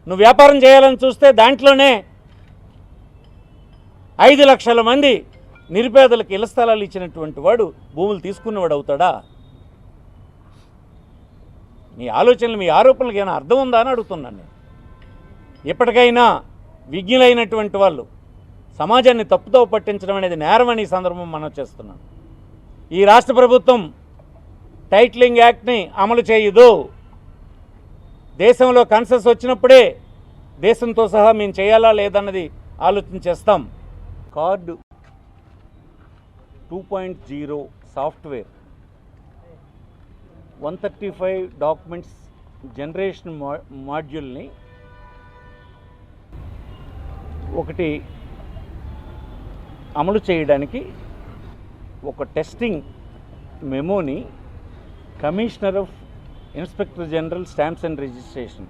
నువ్వు వ్యాపారం చేయాలని చూస్తే దాంట్లోనే 5 లక్షల మంది నిరుపేదలకు ఇళ్ల స్థలాలు ఇచ్చినటువంటి వాడు భూములు తీసుకున్నవాడు అవుతాడా? మీ ఆలోచనలు, మీ ఆరోపణలకు ఏమైనా అర్థం ఉందా అని అడుగుతున్నాను నేను. ఎప్పటికైనా విజ్ఞులైనటువంటి వాళ్ళు సమాజాన్ని తప్పుతో పట్టించడం అనేది నేరమని ఈ సందర్భం మనం చేస్తున్నాం. ఈ రాష్ట్ర ప్రభుత్వం టైటిలింగ్ యాక్ట్ని అమలు చేయదు. దేశంలో కన్సెస్ వచ్చినప్పుడే దేశంతో సహా మేము చేయాలా లేదన్నది ఆలోచన చేస్తాం. కార్డు 2.0 సాఫ్ట్వేర్ 135 డాక్యుమెంట్స్ జనరేషన్ మాడ్యూల్ని ఒకటి అమలు చేయడానికి ఒక టెస్టింగ్ మెమోని commissioner of inspector general stamps and registration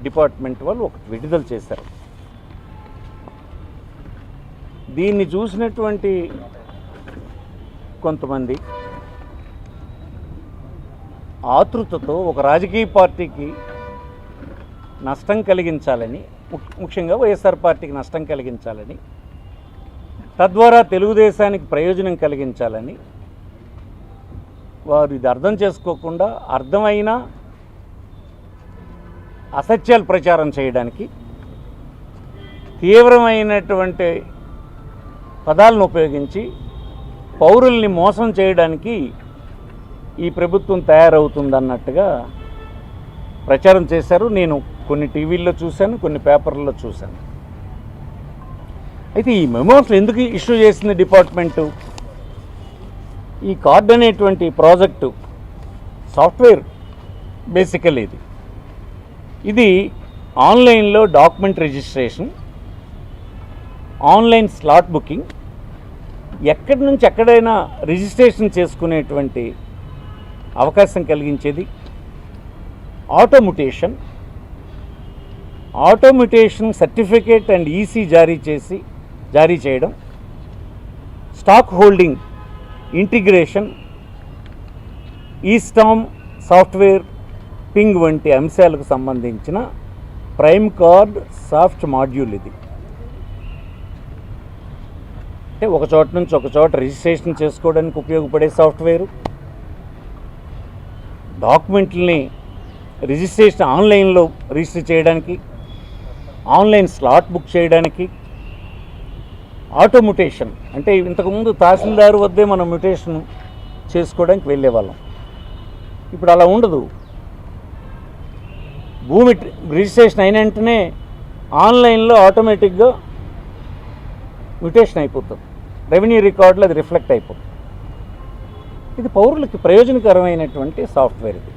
department వాళ్ళు ఒకటి విడుదల చేశారు. దీన్ని చూసినటువంటి కొంతమంది ఆతృతతో ఒక రాజకీయ పార్టీకి నష్టం కలిగించాలని, ముఖ్యంగా వైఎస్ఆర్ పార్టీకి నష్టం కలిగించాలని, తద్వారా తెలుగుదేశానికి ప్రయోజనం కలిగించాలని వారు ఇది అర్థం చేసుకోకుండా అర్థమైన అసత్యాలు ప్రచారం చేయడానికి తీవ్రమైనటువంటి పదాలను ఉపయోగించి పౌరుల్ని మోసం చేయడానికి ఈ ప్రభుత్వం తయారవుతుందన్నట్టుగా ప్రచారం చేశారు. నేను కొన్ని టీవీల్లో చూశాను, కొన్ని పేపర్లలో చూశాను. అయితే ఈ మెమోస్ ఎందుకు ఇష్యూ చేసింది డిపార్ట్మెంటు? ఈ కార్డ్ అనేటువంటి ప్రాజెక్టు సాఫ్ట్వేర్ బేసికల్ ఇది ఆన్లైన్లో document registration, online slot booking, ఎక్కడి నుంచి ఎక్కడైనా రిజిస్ట్రేషన్ చేసుకునేటువంటి అవకాశం కలిగించేది. ఆటోమ్యుటేషన్ సర్టిఫికేట్ అండ్ ఈసీ జారీ చేయడం, stock holding integration, ఈస్టామ్ software ping వంటి అంశాలకు సంబంధించిన ప్రైమ్ కార్డ్ సాఫ్ట్ మాడ్యూల్ ఇది. అంటే ఒక చోట నుంచి ఒక చోట రిజిస్ట్రేషన్ చేసుకోవడానికి ఉపయోగపడే సాఫ్ట్వేరు, డాక్యుమెంట్లని రిజిస్ట్రేషన్ ఆన్లైన్లో రిజిస్టర్ చేయడానికి, ఆన్లైన్ స్లాట్ బుక్ చేయడానికి, ఆటోమ్యుటేషన్ అంటే ఇంతకుముందు తహసీల్దారు వద్దే మనం మ్యుటేషన్ చేసుకోవడానికి వెళ్ళేవాళ్ళం. ఇప్పుడు అలా ఉండదు. భూమి రిజిస్ట్రేషన్ అయిన వెంటనే ఆన్లైన్లో ఆటోమేటిక్గా మ్యుటేషన్ అయిపోతుంది, రెవెన్యూ రికార్డులో అది రిఫ్లెక్ట్ అయిపోతుంది. ఇది పౌరులకి ప్రయోజనకరమైనటువంటి సాఫ్ట్వేర్ ఇది.